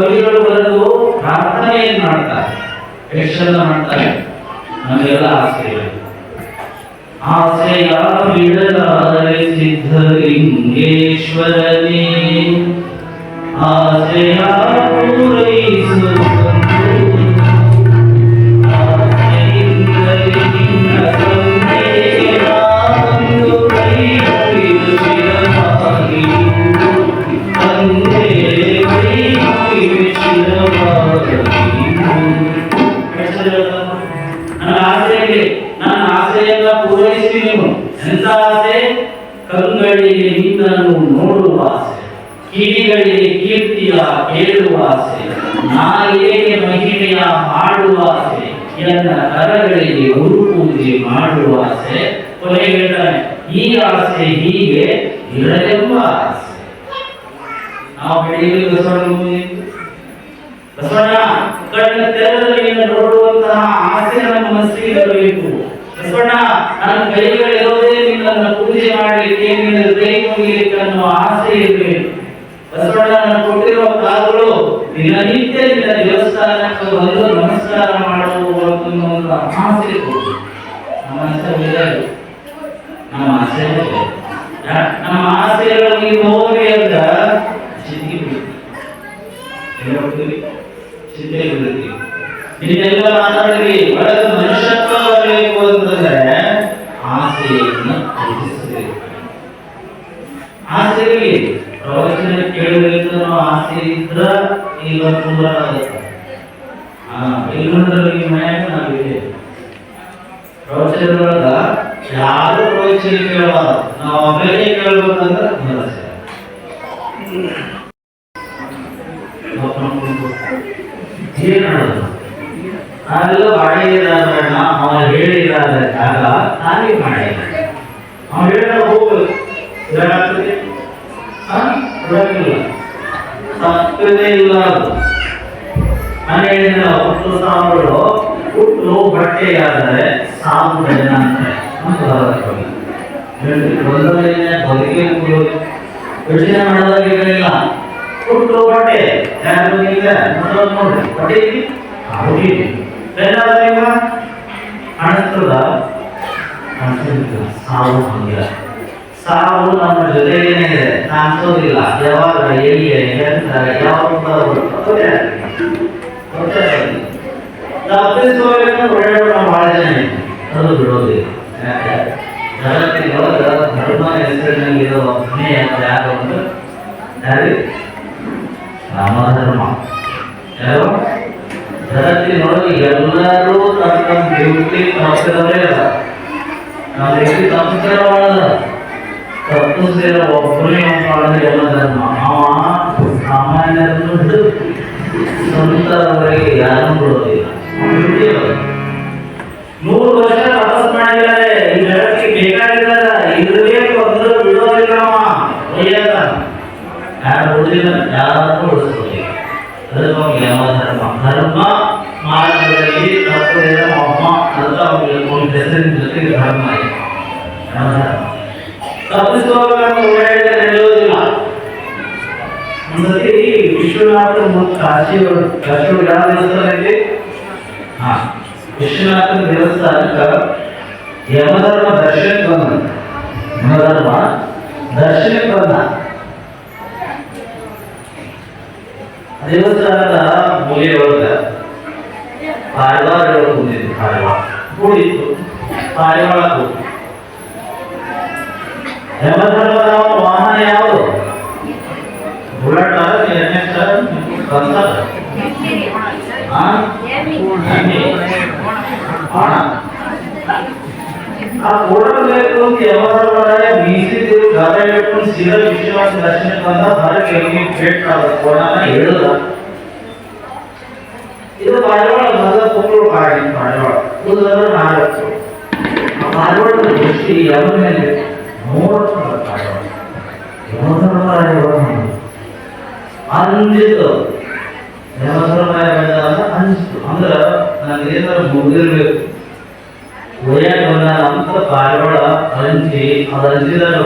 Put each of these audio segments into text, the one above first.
ಕವಿಗಳು ಬರೆದು ಪ್ರಾರ್ಥನೆಯನ್ನು ಮಾಡ್ತಾರೆ, ಯಕ್ಷನ್ನ ಮಾಡ್ತಾರೆ. ನಮಗೆಲ್ಲ ಆಸೆ ಇದೆ. ಆಸೆಯ ಬಿಡಲಾರೆ ಸಿದ್ಧಲಿಂಗೇಶ್ವರನೇ, ಆಸೆಯ ಪೂರೈಸು ನನ್ನ ಆಸೆಯನ್ನ ಪೂರೈಸಿ ನೀವು. ಎಂತ ಆಸೆ? ಕಂಗಳಿಗೆ ನಿನ್ನನ್ನು ನೋಡುವ ಆಸೆ, ಕಿವಿಗಳಿಗೆ ಕೀರ್ತಿಯ ಕೇಳುವ ಆಸೆ, ನಾಲಿಗೆಗೆ ಮಹಿಮೆಯ ಹಾಡುವ ಆಸೆ, ಎನ್ನ ಕರಗಳಿಗೆ ಗುರುಪೂಜೆ ಮಾಡುವ ಆಸೆ. ಕೊನೆಗೆ ಹೇಳ್ತಾನೆ, ಈ ಆಸೆ ಹೀಗೆ ಇರಲೆಂಬ ಆಸೆ. ನಾವು ಬೆಳಿಗ್ಗೆ ಬಸವಣ್ಣ ಕಣ್ಣ ತೆರೆದಲ್ಲಿ ನೋಡುವಂತಹ ಆಸೆ ನಮ್ಮ ಮನಸ್ಸಿಗೆ ಬರಬೇಕು. ಬಸವಣ್ಣ ನನ್ನ ಕೈಗಳಿರೋದೇ ನಿನ್ನನ್ನು ಪೂಜೆ ಮಾಡಲಿಕ್ಕೆ, ನಿನ್ನ ಕೈ ಮುಗಿಲಿಕ್ಕೆ ಅನ್ನುವ ಆಸೆ ಇರಬೇಕು. ಬಸವಣ್ಣ ನಾನು ಕೊಟ್ಟಿರುವ ಕಾಲಗಳು ದಿನನಿತ್ಯ ನಿನ್ನ ದೇವಸ್ಥಾನಕ್ಕೆ ಬಂದು ನಮಸ್ಕಾರ ಮಾಡುವಂತ ಒಂದು ಆಸೆ ಇರಬೇಕು. ನಮ್ಮ ಆಸೆ ನಮ್ಮ ಆಸೆಗಳು ಹೋಗಿ ಅಂತ ಚಿಂತೆ ಬಿಡುತ್ತೀವಿ. ಇದೆಲ್ಲ ಮಾತಾಡಿದ್ವಿ. ಒಳಗೆ ಮನುಷ್ಯತ್ವ ಬರಬೇಕು ಅಂತಂದ್ರೆ ಆಸೆಯನ್ನು ಹೆಚ್ಚಿಸಬೇಕು. ಆಸೆ ಇರಲಿ, ಪ್ರವಚನ ಕೇಳಬೇಕು ಅನ್ನೋ ಆಸೆ ಇದ್ರ ಈಗ ಪೂರ ಆಗುತ್ತೆ. ಇಲ್ಲಂದ್ರೆ ಈ ಮನೆಯಾಗ ನಾವಿದೆ ಪ್ರವಚನದೊಳಗ ಯಾರು ಪ್ರವಚನ ಕೇಳಬಾರ್ದು, ನಾವು ಒಬ್ಬರೇ ಕೇಳ್ಬೇಕಂದ್ರೆ ಭರವಸೆ. ನಾವೆಲ್ಲ ಬಾಡಿಗೆದಾರಣ್ಣ ಅವ ಹೇಳಿದಾದ ಜಾಗ ನಾವೇ ಮಾಡಿಲ್ಲ. ಅವ ಹೇಳಿದ ಹೋಗ್ಬೇಕು, ತಪ್ಪದೇ ಇಲ್ಲ. ಅದು ನಾನು ಹೇಳಿದ ಹುಟ್ಟು ಸಾವುಗಳು ಹುಟ್ಟು ಬಟ್ಟೆಯಾದರೆ ಸಾವು ಜನ ಅಂತಾರೆ. ಬದುಕೇ ಯೋಚನೆ ಮಾಡೋದಾಗಿರಲಿಲ್ಲ. ಹುಟ್ಟು ಬಟ್ಟೆ ಯಾರು ನೋಡ್ರಿ, ಬಟ್ಟೆ ಕಾಣಿಸ್ತದ ಸಾವು ಹಂಗಿಲ್ಲ. ಸಾವು ನಮ್ಮ ಜೊತೆಗೇನೆ ಇದೆ, ಕಾಣಿಸೋದಿಲ್ಲ. ಯಾವಾಗ ಎಲ್ಲಿ ಓಡಾಡೋಣ ಬಹಳ ಜನ ಅದು ಬಿಡೋದಿಲ್ಲ. ಜಗತ್ತಿನೊಳಗ ಧರ್ಮ ಹೆಸರಿನಲ್ಲಿರೋ ಯಾರು ಅಂದ್ರೆ ಯಾರು? ರಾಮಧರ್ಮ. ಯಾರು ಜಗತ್ತಿನೊಳಗೆ ಎಲ್ಲರೂ ತಮ್ಮ ಡ್ಯೂಟಿ ತಪ್ಪಿದವರೇ ಅಲ್ಲ. ನಾವು ಡ್ಯೂಟಿ ತಪ್ಪಿಸಿರ ಮಾಡಲ್ಲ, ತಪ್ಪಿಸಿರ ಒಬ್ಬರೇ ಮಾಡಿದ್ರೆ ಎಲ್ಲ ಧರ್ಮ. ಅವ ಸಾಮಾನ್ಯರನ್ನು ಹಿಡಿದು ಸ್ವಂತವರೆಗೆ ಯಾರನ್ನು ಬಿಡೋದಿಲ್ಲ. ಡ್ಯೂಟಿ 100 ವರ್ಷ ತಪಸ್ ಮಾಡಿದ್ದಾರೆ. ಈ ಜಗತ್ತಿಗೆ ಬೇಕಾಗಿಲ್ಲ, ಇರಬೇಕು ಅಂದ್ರೆ ಬಿಡೋದಿಲ್ಲ. ಯಾರು ಬಿಡುದಿಲ್ಲ, ಯಾರು ಉಳಿಸೋದಿಲ್ಲ. ಧರ್ಮ ಧರ್ಮ ಮಾರ್ಗದಲ್ಲಿ ತಪ್ಪುದೇನ ಅಮ್ಮ ಅಂತ ಒಂದು ಹೆಸರಿನ ಜೊತೆಗೆ ಧರ್ಮ ಇದೆ. ತಪ್ಪಿಸುವಾಗ ನಡೆಯೋದಿಲ್ಲ. ಒಂದ್ಸತಿ ವಿಶ್ವನಾಥ ಮತ್ತು ಕಾಶಿಯವರು ಯಾವ ದೇವಸ್ಥಾನ ಇದೆ? ವಿಶ್ವನಾಥನ ದೇವಸ್ಥಾನಕ್ಕೆ ಯಮಧರ್ಮ ದರ್ಶನಕ್ಕೆ ಬಂದ. ಯಮಧರ್ಮ ದರ್ಶನಕ್ಕೆ ಬಂದ. ದೇವಸ್ಥಾನದ ಮೂಲೆಯೊಳಗ ಪಾರಿವಾಳ ಬಂದಿದ್ದು. ಪಾರಿವಾಳ ಕೂಡಿತ್ತು. ಪಾರಿವಾಳ ಕೂತು. ಯಮಧರ್ಮದ ವಾಹನ ಯಾವುದು? ಬುಲೆಟ್ ಆ ಕೂಡಬೇಕು ಅಂತ ಯಮಧರ್ಮರಾಯ ಮೀಸಿದ್ದು ಗದೆ ಇಟ್ಕೊಂಡು ಸೀದಾ ವಿಶ್ವನಾಥ ದರ್ಶನಕ್ಕೆ ಬಂದ. ಹೊರಗೆ ಭೇಟ್ ಕೋಣನ ಹೇಳುದ. ಇದು ಪಾರಿವಾಳ ಮೊದಲ ಕುಕ್ಕಳು ಪಾಡಿ ಪಾರಿವಾಳ ಕೂದಲು ನಾಲ್ಕು. ಆ ಪಾರಿವಾಳದ ದೃಷ್ಟಿ ಯಮನ ಮೇಲೆ ನೋಡ್ತಾರೆ. ಪಾರಿವಾಳ ಯಮಧರ್ಮರಾಯ ಅಂಜಿತು. ಯಮಧರ್ಮರಾಯ ಬಂದಾಗ ಅಂಜಿತು. ಅಂದ್ರೆ ನನಗೇನಾದ್ರು ಮುಗಿದಿರ್ಬೇಕು, ಒಯ್ಯಾಗ ಬಂದ ಅಂತ ಪಾರಿವಾಳ ಅಂಜಿ ಅದು ಅಂಜಿದಾಗ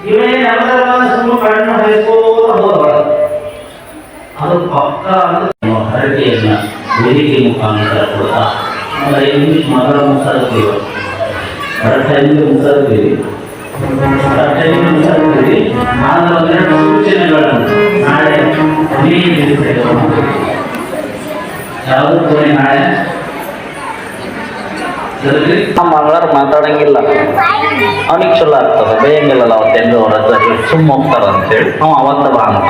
ಇವೇ ಯಾವ್ದಾರ ಸುಮ್ಮ ಕಣ್ಣು ಹಾಯಿಸ್ಕೋತ ಹೋದ ಅದು ಪಕ್ಕ ಹರಟೆಯನ್ನ ವೇದಿಕೆ ಮುಖಾಂತರ ಕೊಡ್ತಾ ಮಗಳ ಮುಸರ್ತೀವಿ ಹರಟೆಯಲ್ಲಿ ಮುಸರ್ತೀವಿ ಆದ್ರೆ ಒಂದೆರಡು ಸೂಚನೆಗಳನ್ನು ನಾಳೆ ಯಾವುದು ಕೋರಿ ನಾಳೆ ಮಂಗಳವಾರ ಮಾತಾಡಂಗಿಲ್ಲ ಅವನಿಗೆ ಚಲೋ ಆಗ್ತದೆ ಬೇಯಂಗಿಲ್ಲಲ್ಲ ಅವತ್ತೆಂದು ಅವ್ರ ಹತ್ರ ಸುಮ್ಮ ಹೋಗ್ತಾರ ಅಂತೇಳಿ ನಾವು ಅವತ್ತ ಬಾ ಅಂತ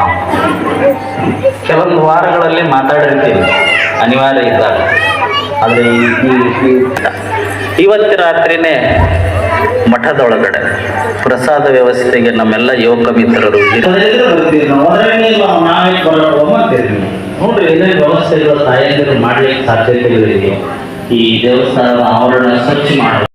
ಕೆಲವೊಂದು ವಾರಗಳಲ್ಲಿ ಮಾತಾಡಿರ್ತೀವಿ ಅನಿವಾರ್ಯ ಇದ್ದಾಗ. ಆದರೆ ಇವತ್ತು ರಾತ್ರಿನೇ ಮಠದೊಳಗಡೆ ಪ್ರಸಾದ ವ್ಯವಸ್ಥೆಗೆ ನಮ್ಮೆಲ್ಲ ಯುವಕ ಮಿತ್ರರು ನೋಡ್ರಿ ಏನೇನು ವ್ಯವಸ್ಥೆಗಳು ತಾಯಂದಿರು ಮಾಡ್ಲಿಕ್ಕೆ ಸಾಧ್ಯತೆಗಳಿದೆಯೋ ಈ ದೇವಸ್ಥಾನದ ಆವರಣ ಸ್ವಚ್ಛ ಮಾಡೋದು